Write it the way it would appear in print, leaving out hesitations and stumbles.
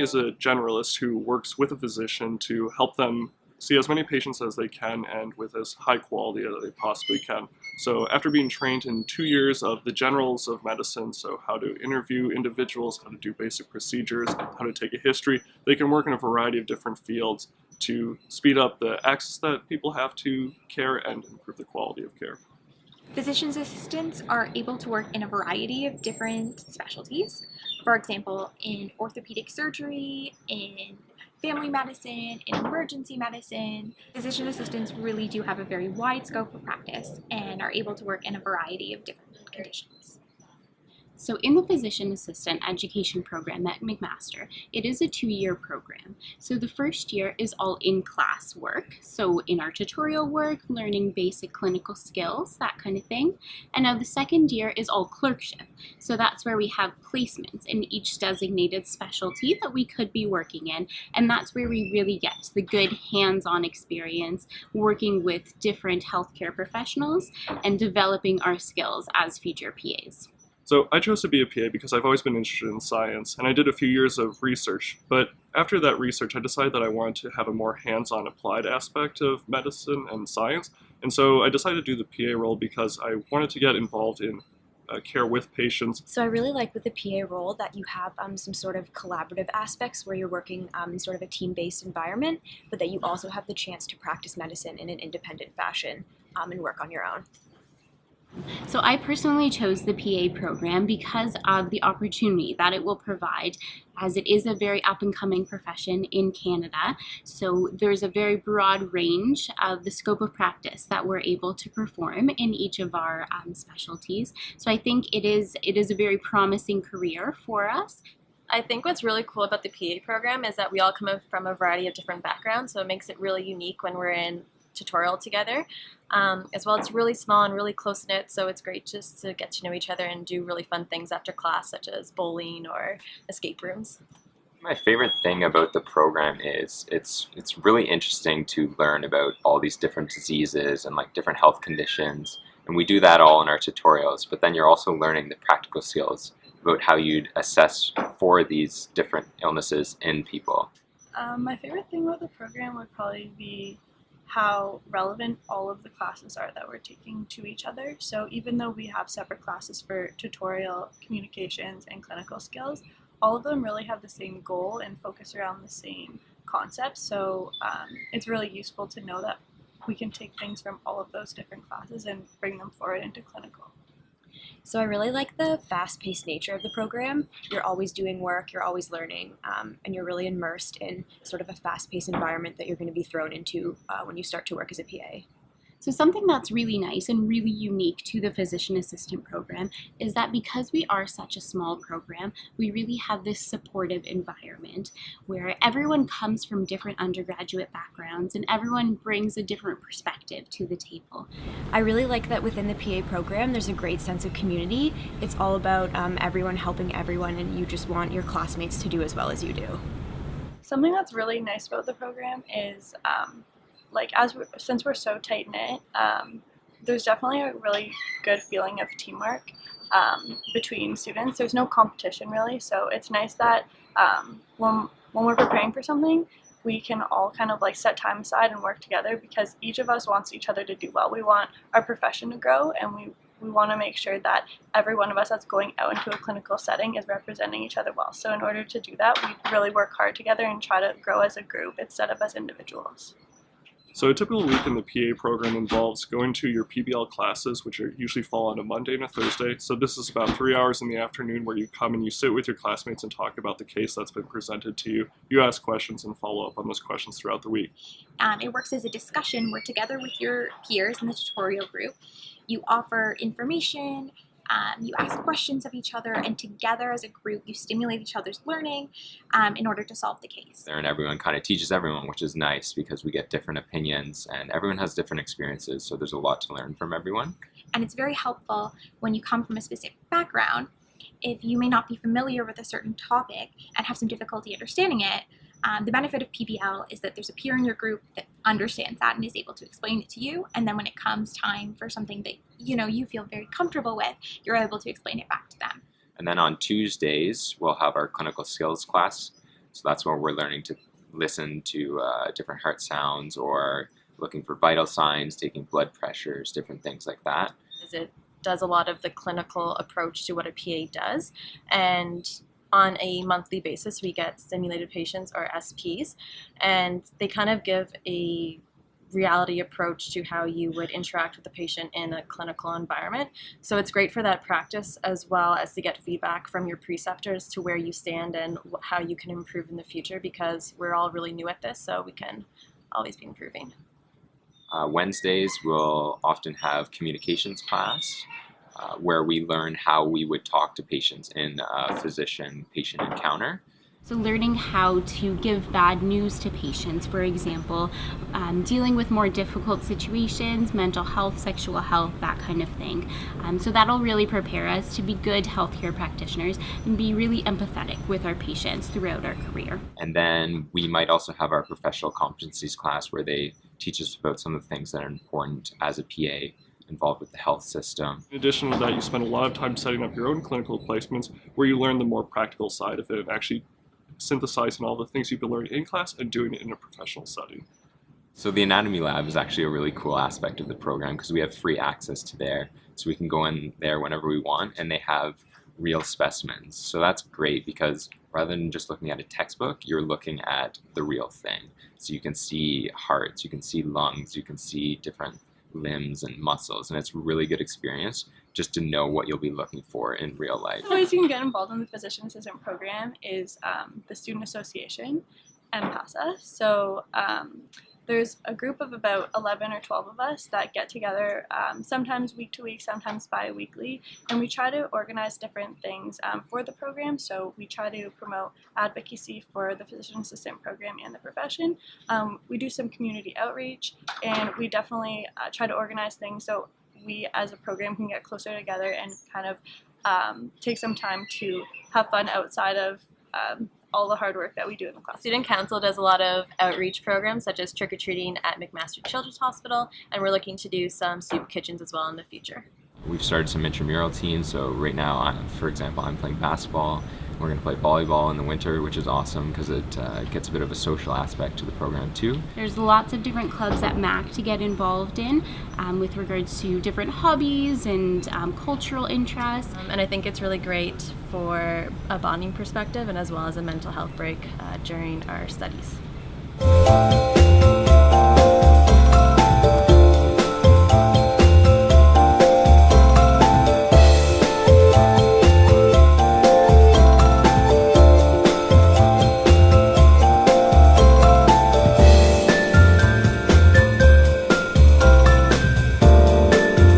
is a generalist who works with a physician to help them see as many patients as they can and with as high quality as they possibly can. So after being trained in 2 years of the generals of medicine, so how to interview individuals, how to do basic procedures, how to take a history, they can work in a variety of different fields to speed up the access that people have to care and improve the quality of care. Physician's assistants are able to work in a variety of different specialties. For example, in orthopedic surgery, in family medicine, in emergency medicine. Physician assistants really do have a very wide scope of practice and are able to work in a variety of different conditions. So in the Physician Assistant Education Program at McMaster, it is a 2-year program. So the first year is all in-class work, so in our tutorial work, learning basic clinical skills, that kind of thing. And now the second year is all clerkship. So that's where we have placements in each designated specialty that we could be working in, and that's where we really get the good hands-on experience working with different healthcare professionals and developing our skills as future PAs. So I chose to be a PA because I've always been interested in science, and I did a few years of research. But after that research, I decided that I wanted to have a more hands-on applied aspect of medicine and science. And so I decided to do the PA role because I wanted to get involved in care with patients. So I really like with the PA role that you have some sort of collaborative aspects where you're working in sort of a team-based environment, but that you also have the chance to practice medicine in an independent fashion and work on your own. So I personally chose the PA program because of the opportunity that it will provide, as it is a very up-and-coming profession in Canada. So there's a very broad range of the scope of practice that we're able to perform in each of our specialties. So I think it is a very promising career for us. I think what's really cool about the PA program is that we all come from a variety of different backgrounds, so it makes it really unique when we're in tutorial together. As well, it's really small and really close-knit, so it's great just to get to know each other and do really fun things after class, such as bowling or escape rooms. My favorite thing about the program is it's really interesting to learn about all these different diseases and like different health conditions, and we do that all in our tutorials, but then you're also learning the practical skills about how you'd assess for these different illnesses in people. My favorite thing about the program would probably be how relevant all of the classes are that we're taking to each other. So even though we have separate classes for tutorial, communications, and clinical skills, all of them really have the same goal and focus around the same concepts. So it's really useful to know that we can take things from all of those different classes and bring them forward into clinical. So I really like the fast-paced nature of the program. You're always doing work, you're always learning, and you're really immersed in sort of a fast-paced environment that you're going to be thrown into when you start to work as a PA. So something that's really nice and really unique to the physician assistant program is that because we are such a small program, we really have this supportive environment where everyone comes from different undergraduate backgrounds and everyone brings a different perspective to the table. I really like that within the PA program there's a great sense of community. It's all about everyone helping everyone, and you just want your classmates to do as well as you do. Something that's really nice about the program is since we're so tight-knit, there's definitely a really good feeling of teamwork between students. There's no competition really, so it's nice that when we're preparing for something, we can all kind of like set time aside and work together because each of us wants each other to do well. We want our profession to grow, and we want to make sure that every one of us that's going out into a clinical setting is representing each other well. So in order to do that, we really work hard together and try to grow as a group instead of as individuals. So a typical week in the PA program involves going to your PBL classes, which usually fall on a Monday and a Thursday. So this is about 3 hours in the afternoon where you come and you sit with your classmates and talk about the case that's been presented to you. You ask questions and follow up on those questions throughout the week. It works as a discussion where together with your peers in the tutorial group, you offer information, you ask questions of each other, and together as a group you stimulate each other's learning in order to solve the case. And everyone kind of teaches everyone, which is nice because we get different opinions and everyone has different experiences, so there's a lot to learn from everyone. And it's very helpful when you come from a specific background. If you may not be familiar with a certain topic and have some difficulty understanding it, the benefit of PBL is that there's a peer in your group that understands that and is able to explain it to you, and then when it comes time for something that you feel very comfortable with, you're able to explain it back to them. And then on Tuesdays, we'll have our clinical skills class. So that's where we're learning to listen to different heart sounds or looking for vital signs, taking blood pressures, different things like that. It does a lot of the clinical approach to what a PA does, and on a monthly basis we get stimulated patients, or SPs, and they kind of give a reality approach to how you would interact with the patient in a clinical environment. So it's great for that practice, as well as to get feedback from your preceptors to where you stand and how you can improve in the future, because we're all really new at this, so we can always be improving. Wednesdays we'll often have communications class where we learn how we would talk to patients in a physician-patient encounter. So learning how to give bad news to patients, for example, dealing with more difficult situations, mental health, sexual health, that kind of thing. So that'll really prepare us to be good healthcare practitioners and be really empathetic with our patients throughout our career. And then we might also have our professional competencies class where they teach us about some of the things that are important as a PA involved with the health system. In addition to that, you spend a lot of time setting up your own clinical placements where you learn the more practical side of it, and actually synthesizing all the things you've been learning in class and doing it in a professional setting. So the anatomy lab is actually a really cool aspect of the program because we have free access to there. So we can go in there whenever we want, and they have real specimens. So that's great because rather than just looking at a textbook, you're looking at the real thing. So you can see hearts, you can see lungs, you can see different limbs and muscles, and it's a really good experience just to know what you'll be looking for in real life. The ways you can get involved in the physician assistant program is the Student Association and PASA. So there's a group of about 11 or 12 of us that get together sometimes week to week, sometimes bi-weekly, and we try to organize different things for the program. So we try to promote advocacy for the physician assistant program and the profession. We do some community outreach, and we definitely try to organize things so we as a program can get closer together and kind of take some time to have fun outside of all the hard work that we do in the class. Student Council does a lot of outreach programs such as trick-or-treating at McMaster Children's Hospital, and we're looking to do some soup kitchens as well in the future. We've started some intramural teams, so right now, for example, I'm playing basketball. We're going to play volleyball in the winter, which is awesome because it gets a bit of a social aspect to the program too. There's lots of different clubs at MAC to get involved in with regards to different hobbies and cultural interests. And I think it's really great for a bonding perspective and as well as a mental health break during our studies.